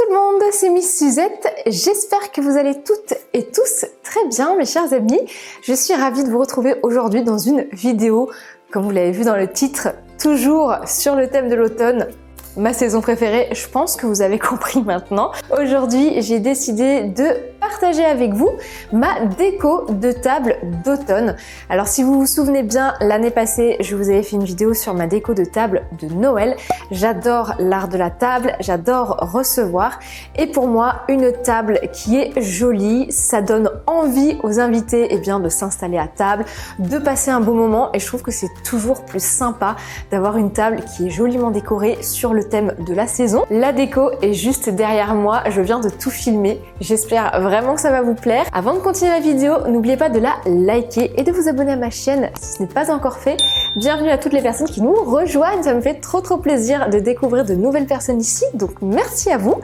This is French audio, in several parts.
tout le monde, c'est Miss Suzette. J'espère que vous allez toutes et tous très bien, mes chers amis. Je suis ravie de vous retrouver aujourd'hui dans une vidéo, comme vous l'avez vu dans le titre, toujours sur le thème de l'automne. Ma saison préférée, je pense que vous avez compris maintenant. Aujourd'hui, j'ai décidé de partager avec vous ma déco de table d'automne. Alors si vous vous souvenez bien, l'année passée, je vous avais fait une vidéo sur ma déco de table de Noël. J'adore l'art de la table, j'adore recevoir. Et pour moi, une table qui est jolie, ça donne envie aux invités de s'installer à table, de passer un beau moment. Et je trouve que c'est toujours plus sympa d'avoir une table qui est joliment décorée sur le thème de la saison. La déco est juste derrière moi, je viens de tout filmer. J'espère vraiment que ça va vous plaire. Avant de continuer la vidéo, n'oubliez pas de la liker et de vous abonner à ma chaîne si ce n'est pas encore fait. Bienvenue à toutes les personnes qui nous rejoignent, ça me fait trop plaisir de découvrir de nouvelles personnes ici, donc merci à vous.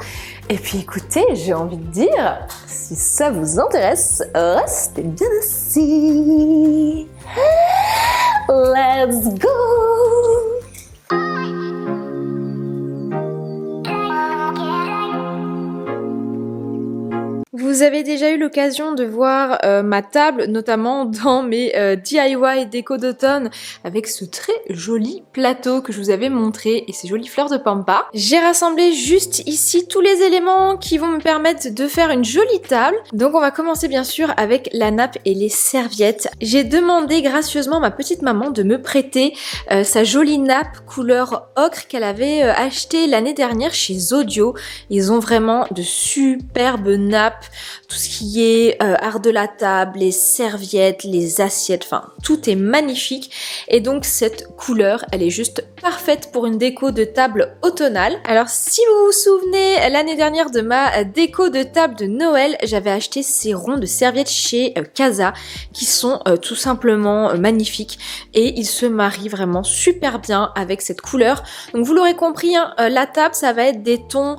Et puis écoutez, j'ai envie de dire, si ça vous intéresse, restez bien ici. Let's go! Vous avez déjà eu l'occasion de voir ma table, notamment dans mes DIY déco d'automne, avec ce très joli plateau que je vous avais montré et ces jolies fleurs de pampa. J'ai rassemblé juste ici tous les éléments qui vont me permettre de faire une jolie table. Donc on va commencer bien sûr avec la nappe et les serviettes. J'ai demandé gracieusement à ma petite maman de me prêter sa jolie nappe couleur ocre qu'elle avait achetée l'année dernière chez Zodio. Ils ont vraiment de superbes nappes. Tout ce qui est art de la table, les serviettes, les assiettes, enfin tout est magnifique. Et donc cette couleur, elle est juste parfaite pour une déco de table automnale. Alors si vous vous souvenez, l'année dernière de ma déco de table de Noël, j'avais acheté ces ronds de serviettes chez Casa qui sont tout simplement magnifiques et ils se marient vraiment super bien avec cette couleur. Donc vous l'aurez compris, hein, la table ça va être des tons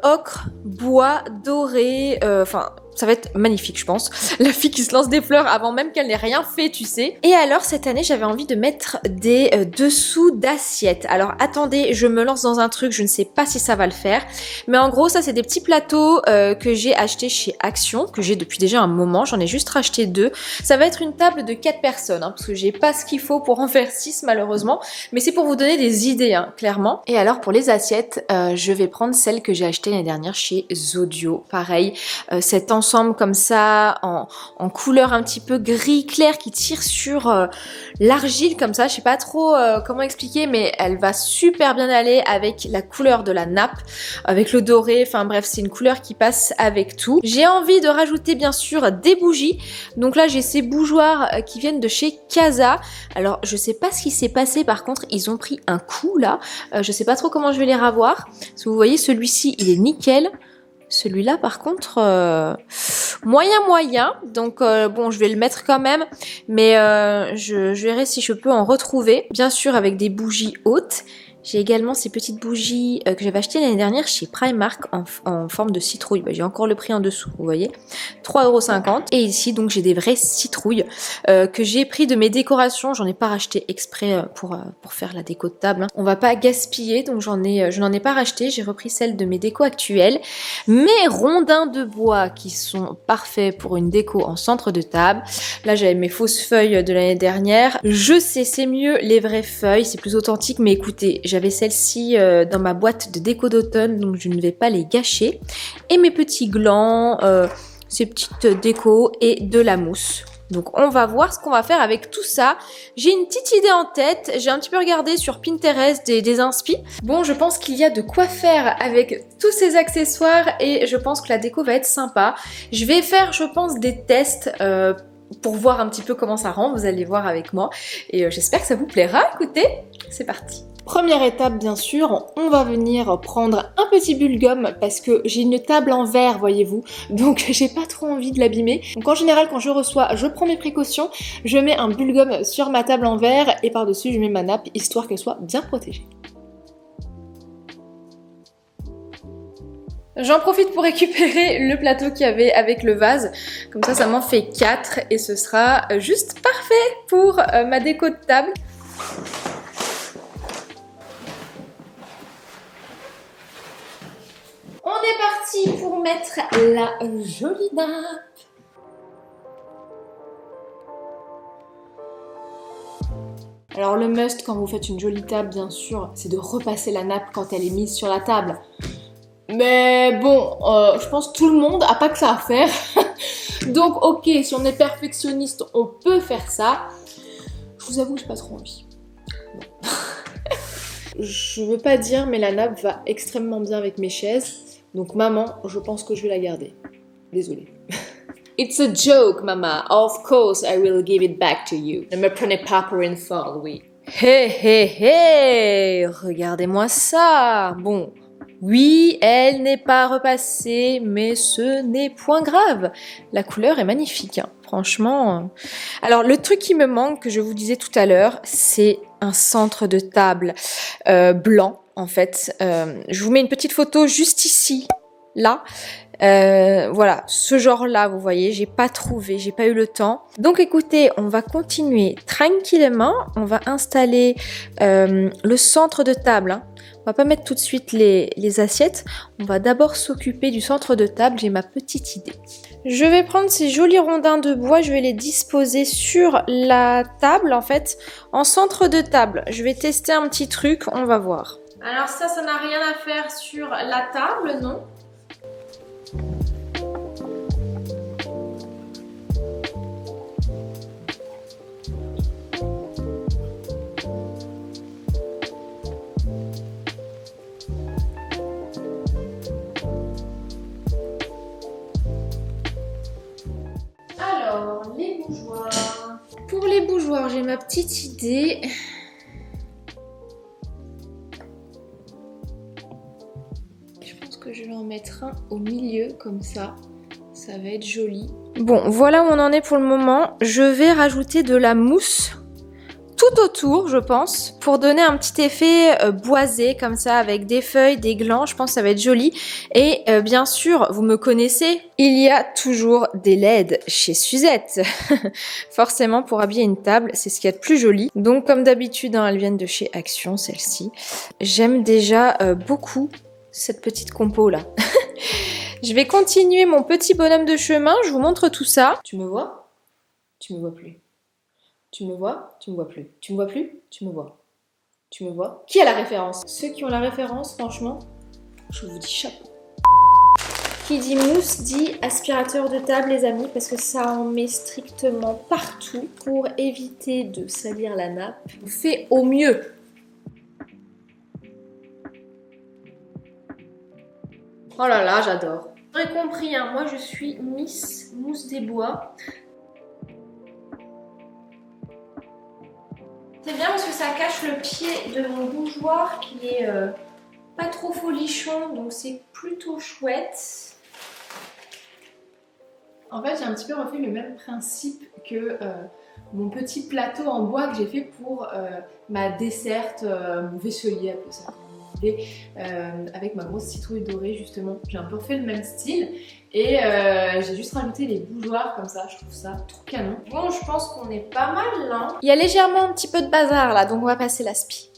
ocre, bois, doré, enfin ça va être magnifique je pense. La fille qui se lance des fleurs avant même qu'elle n'ait rien fait, tu sais. Et alors cette année j'avais envie de mettre des dessous d'assiettes. Alors attendez, je me lance dans un truc, je ne sais pas si ça va le faire. Mais en gros ça c'est des petits plateaux que j'ai achetés chez Action, que j'ai depuis déjà un moment, j'en ai juste racheté 2. Ça va être une table de 4 personnes, hein, parce que j'ai pas ce qu'il faut pour en faire 6 malheureusement. Mais c'est pour vous donner des idées, hein, clairement. Et alors pour les assiettes, je vais prendre celle que j'ai achetée l'année dernière chez Zodio. Pareil, cet ensemble comme ça en couleur un petit peu gris clair qui tire sur l'argile comme ça, je sais pas trop comment expliquer, mais elle va super bien aller avec la couleur de la nappe, avec le doré, enfin bref c'est une couleur qui passe avec tout. J'ai envie de rajouter bien sûr des bougies, donc là j'ai ces bougeoirs qui viennent de chez Casa. Alors je sais pas ce qui s'est passé, par contre ils ont pris un coup là, je sais pas trop comment je vais les ravoir, parce que vous voyez celui-ci il est nickel. Celui-là par contre moyen, donc bon je vais le mettre quand même, mais je verrai si je peux en retrouver, bien sûr avec des bougies hautes. J'ai également ces petites bougies que j'avais achetées l'année dernière chez Primark en forme de citrouille. J'ai encore le prix en dessous, vous voyez. 3,50 €. Et ici, donc, j'ai des vraies citrouilles que j'ai pris de mes décorations. J'en ai pas racheté exprès pour faire la déco de table, hein. On va pas gaspiller, donc je n'en ai pas racheté. J'ai repris celles de mes décos actuelles. Mes rondins de bois qui sont parfaits pour une déco en centre de table. Là, j'avais mes fausses feuilles de l'année dernière. Je sais, c'est mieux les vraies feuilles, c'est plus authentique, mais écoutez, j'avais celle-ci dans ma boîte de déco d'automne, donc je ne vais pas les gâcher. Et mes petits glands, ces petites décos et de la mousse. Donc on va voir ce qu'on va faire avec tout ça. J'ai une petite idée en tête, j'ai un petit peu regardé sur Pinterest des inspi. Bon, je pense qu'il y a de quoi faire avec tous ces accessoires et je pense que la déco va être sympa. Je vais faire, je pense, des tests pour voir un petit peu comment ça rend, vous allez voir avec moi. Et j'espère que ça vous plaira. Écoutez, c'est parti. Première étape bien sûr, on va venir prendre un petit bulle-gomme parce que j'ai une table en verre, voyez-vous, donc j'ai pas trop envie de l'abîmer. Donc en général quand je reçois, je prends mes précautions, je mets un bulle-gomme sur ma table en verre et par-dessus je mets ma nappe histoire qu'elle soit bien protégée. J'en profite pour récupérer le plateau qu'il y avait avec le vase, comme ça m'en fait 4 et ce sera juste parfait pour ma déco de table. On est parti parti pour mettre la jolie nappe. Alors le must quand vous faites une jolie table, bien sûr, c'est de repasser la nappe quand elle est mise sur la table. Mais bon, je pense que tout le monde a pas que ça à faire. Donc ok, si on est perfectionniste, on peut faire ça. Je vous avoue que j'ai pas trop envie. Bon. Je veux pas dire, mais la nappe va extrêmement bien avec mes chaises. Donc maman, je pense que je vais la garder. Désolée. It's a joke, Mama. Of course, I will give it back to you. Ne me prenez pas pour une folle, oui. Hé hé hé, regardez-moi ça. Bon, oui, elle n'est pas repassée, mais ce n'est point grave. La couleur est magnifique, hein. Franchement. Alors, le truc qui me manque, que je vous disais tout à l'heure, c'est un centre de table blanc, en fait. Je vous mets une petite photo juste ici, là. Voilà, ce genre-là, vous voyez, j'ai pas trouvé, j'ai pas eu le temps. Donc écoutez, on va continuer tranquillement. On va installer le centre de table, hein. On va pas mettre tout de suite les assiettes. On va d'abord s'occuper du centre de table. J'ai ma petite idée. Je vais prendre ces jolis rondins de bois. Je vais les disposer sur la table, en fait, en centre de table. Je vais tester un petit truc, on va voir. Alors ça n'a rien à faire sur la table, non? Alors, les bougeoirs. Pour les bougeoirs, j'ai ma petite idée. Je pense que je vais en mettre un au milieu, comme ça. Ça va être joli. Bon, voilà où on en est pour le moment. Je vais rajouter de la mousse tout autour, je pense, pour donner un petit effet boisé, comme ça, avec des feuilles, des glands. Je pense que ça va être joli. Et bien sûr, vous me connaissez, il y a toujours des LED chez Suzette. Forcément, pour habiller une table, c'est ce qu'il y a de plus joli. Donc, comme d'habitude, hein, elles viennent de chez Action, celle-ci. J'aime déjà beaucoup cette petite compo-là. Je vais continuer mon petit bonhomme de chemin. Je vous montre tout ça. Tu me vois? Tu me vois plus. Tu me vois? Tu me vois plus. Tu me vois plus? Tu me vois. Tu me vois? Qui a la référence? Ceux qui ont la référence, franchement, je vous dis chapeau. Qui dit mousse dit aspirateur de table, les amis, parce que ça en met strictement partout pour éviter de salir la nappe. On fait au mieux. Oh là là, j'adore. Vous aurez compris, hein, moi je suis Miss Mousse des Bois. C'est bien parce que ça cache le pied de mon bougeoir qui est pas trop folichon, donc c'est plutôt chouette. En fait, j'ai un petit peu refait le même principe que mon petit plateau en bois que j'ai fait pour ma desserte, mon vaisselier, appelez ça comme vous voulez, avec ma grosse citrouille dorée justement. J'ai un peu refait le même style et j'ai juste rajouté les bougeoirs comme ça, je trouve ça trop canon. Bon, je pense qu'on est pas mal là. Il y a légèrement un petit peu de bazar là, donc on va passer l'aspi.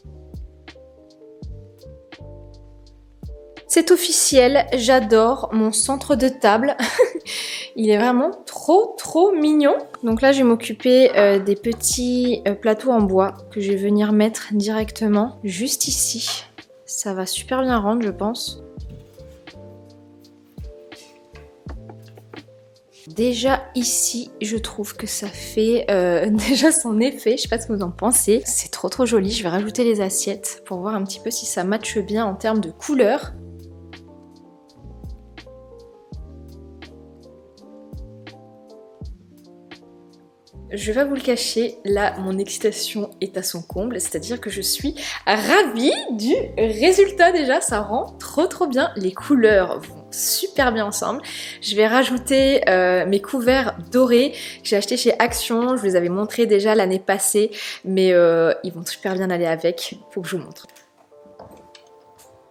C'est officiel, j'adore mon centre de table. Il est vraiment trop mignon. Donc là, je vais m'occuper des petits plateaux en bois que je vais venir mettre directement juste ici. Ça va super bien rendre, je pense. Déjà ici, je trouve que ça fait déjà son effet. Je sais pas ce que vous en pensez. C'est trop joli. Je vais rajouter les assiettes pour voir un petit peu si ça matche bien en termes de couleur. Je vais pas vous le cacher, là mon excitation est à son comble, c'est-à-dire que je suis ravie du résultat déjà, ça rend trop bien, les couleurs vont super bien ensemble. Je vais rajouter mes couverts dorés que j'ai achetés chez Action, je vous les avais montrés déjà l'année passée, mais ils vont super bien aller avec, faut que je vous montre.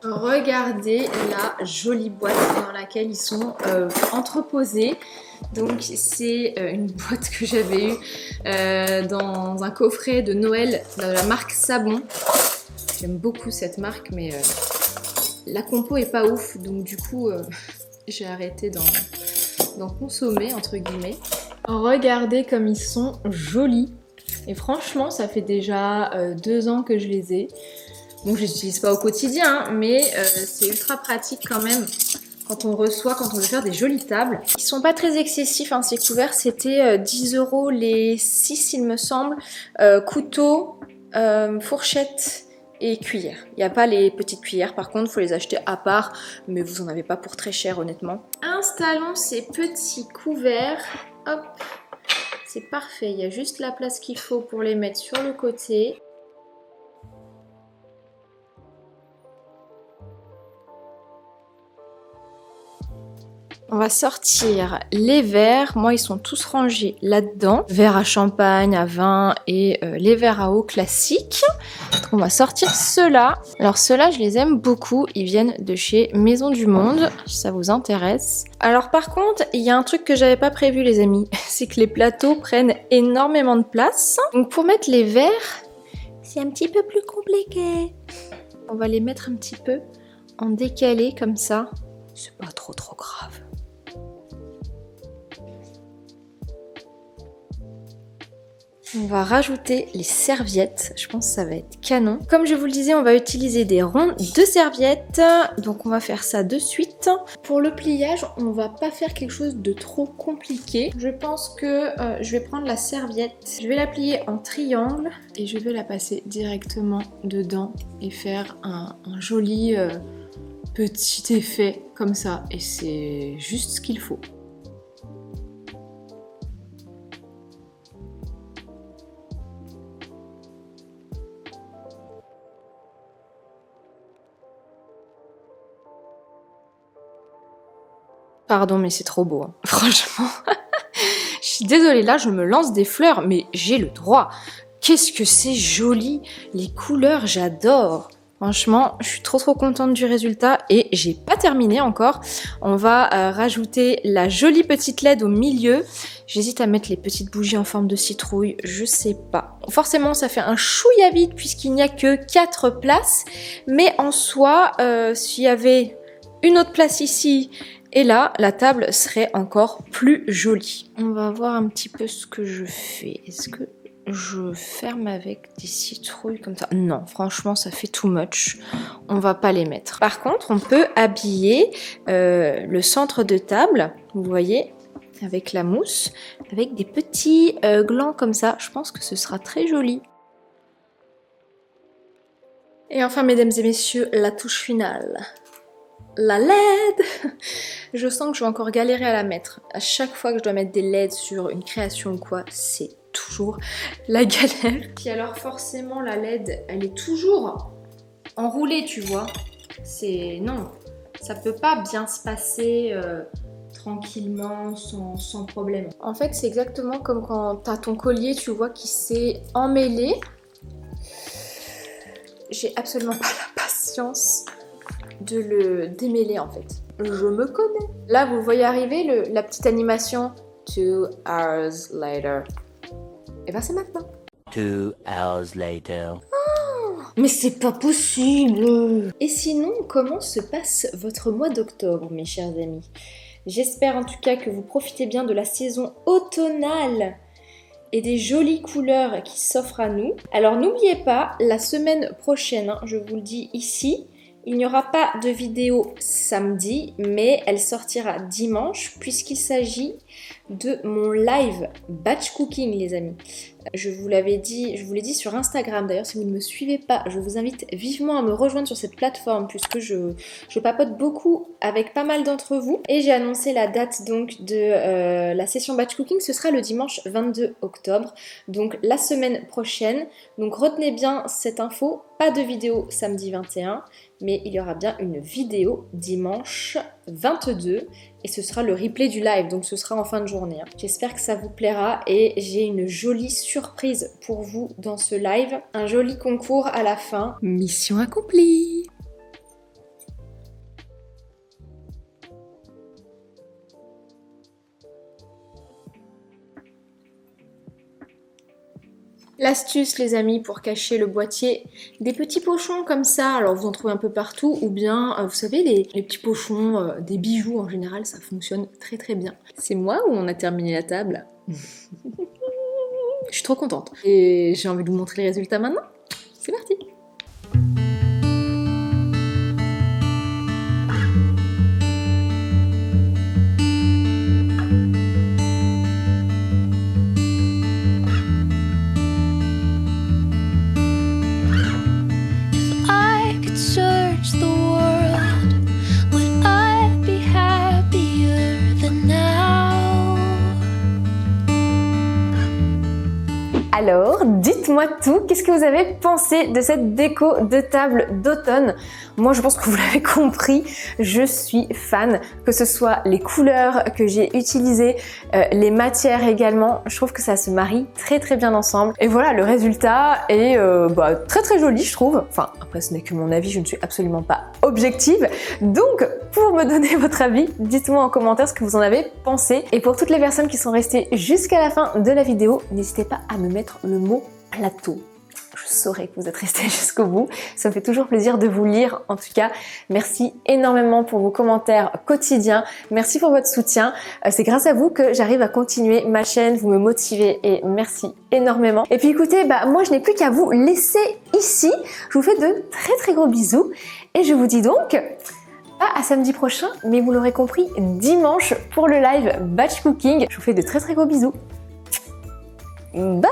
Regardez la jolie boîte dans laquelle ils sont entreposés. Donc c'est une boîte que j'avais eue dans un coffret de Noël de la marque Sabon. J'aime beaucoup cette marque, mais la compo est pas ouf, donc du coup j'ai arrêté d'en consommer, entre guillemets. Regardez comme ils sont jolis. Et franchement, ça fait déjà 2 ans que je les ai. Bon, je les utilise pas au quotidien, hein, mais c'est ultra pratique quand même quand on veut faire des jolies tables. Ils sont pas très excessifs, hein, ces couverts, c'était 10 € les 6 il me semble. Couteau, fourchette et cuillère. Il n'y a pas les petites cuillères, par contre, il faut les acheter à part, mais vous en avez pas pour très cher, honnêtement. Installons ces petits couverts. Hop, c'est parfait, il y a juste la place qu'il faut pour les mettre sur le côté. On va sortir les verres. Moi, ils sont tous rangés là-dedans. Verres à champagne, à vin et les verres à eau classiques. Donc, on va sortir ceux-là. Alors ceux-là, je les aime beaucoup. Ils viennent de chez Maison du Monde, si ça vous intéresse. Alors par contre, il y a un truc que j'avais pas prévu, les amis. C'est que les plateaux prennent énormément de place. Donc pour mettre les verres, c'est un petit peu plus compliqué. On va les mettre un petit peu en décalé comme ça. C'est pas trop grave. On va rajouter les serviettes, je pense que ça va être canon. Comme je vous le disais, on va utiliser des ronds de serviettes, donc on va faire ça de suite. Pour le pliage, on va pas faire quelque chose de trop compliqué. Je pense que je vais prendre la serviette, je vais la plier en triangle et je vais la passer directement dedans et faire un joli petit effet comme ça. Et c'est juste ce qu'il faut. Pardon, mais c'est trop beau, hein. Franchement. Je suis désolée, là, je me lance des fleurs, mais j'ai le droit. Qu'est-ce que c'est joli. Les couleurs, j'adore. Franchement, je suis trop contente du résultat et j'ai pas terminé encore. On va rajouter la jolie petite LED au milieu. J'hésite à mettre les petites bougies en forme de citrouille, je sais pas. Forcément, ça fait un chouïa vide puisqu'il n'y a que 4 places. Mais en soi, s'il y avait une autre place ici... Et là, la table serait encore plus jolie. On va voir un petit peu ce que je fais. Est-ce que je ferme avec des citrouilles comme ça? Non, franchement, ça fait too much. On va pas les mettre. Par contre, on peut habiller le centre de table, vous voyez, avec la mousse, avec des petits glands comme ça. Je pense que ce sera très joli. Et enfin, mesdames et messieurs, la touche finale. La LED. Je sens que je vais encore galérer à la mettre. À chaque fois que je dois mettre des LED sur une création ou quoi, c'est toujours la galère. Puis alors forcément la LED, elle est toujours enroulée, tu vois. C'est... non, ça peut pas bien se passer tranquillement, sans problème. En fait, c'est exactement comme quand t'as ton collier, tu vois, qui s'est emmêlé. J'ai absolument pas la patience de le démêler en fait. Je me connais. Là, vous voyez arriver la petite animation 2 hours later. Et ben c'est maintenant. 2 hours later. Oh, mais c'est pas possible. Et sinon, comment se passe votre mois d'octobre, mes chers amis? J'espère en tout cas que vous profitez bien de la saison automnale et des jolies couleurs qui s'offrent à nous. Alors n'oubliez pas, la semaine prochaine, hein, je vous le dis ici, il n'y aura pas de vidéo samedi, mais elle sortira dimanche puisqu'il s'agit de mon live batch cooking, les amis. Je vous l'ai dit sur Instagram, d'ailleurs si vous ne me suivez pas, je vous invite vivement à me rejoindre sur cette plateforme puisque je papote beaucoup avec pas mal d'entre vous. Et j'ai annoncé la date donc de la session batch cooking, ce sera le dimanche 22 octobre, donc la semaine prochaine. Donc retenez bien cette info, pas de vidéo samedi 21, mais il y aura bien une vidéo dimanche 22 et ce sera le replay du live, donc ce sera en fin de journée. J'espère que ça vous plaira et j'ai une jolie surprise pour vous dans ce live, un joli concours à la fin. Mission accomplie! L'astuce les amis pour cacher le boîtier, des petits pochons comme ça, alors vous en trouvez un peu partout ou bien vous savez les petits pochons des bijoux en général, ça fonctionne très très bien. C'est moi ou on a terminé la table? Je suis trop contente et j'ai envie de vous montrer les résultats maintenant. C'est parti. Alors, dites-moi tout, qu'est-ce que vous avez pensé de cette déco de table d'automne? Moi, je pense que vous l'avez compris, je suis fan, que ce soit les couleurs que j'ai utilisées, les matières également, je trouve que ça se marie très très bien ensemble. Et voilà, le résultat est très très joli, je trouve. Enfin, après, ce n'est que mon avis, je ne suis absolument pas objective. Donc, pour me donner votre avis, dites-moi en commentaire ce que vous en avez pensé. Et pour toutes les personnes qui sont restées jusqu'à la fin de la vidéo, n'hésitez pas à me mettre le mot plateau. Je saurais que vous êtes restés jusqu'au bout. Ça me fait toujours plaisir de vous lire. En tout cas, merci énormément pour vos commentaires quotidiens. Merci pour votre soutien. C'est grâce à vous que j'arrive à continuer ma chaîne. Vous me motivez et merci énormément. Et puis écoutez, moi je n'ai plus qu'à vous laisser ici. Je vous fais de très très gros bisous. Et je vous dis donc pas à samedi prochain, mais vous l'aurez compris, dimanche pour le live batch cooking. Je vous fais de très très gros bisous. Bye.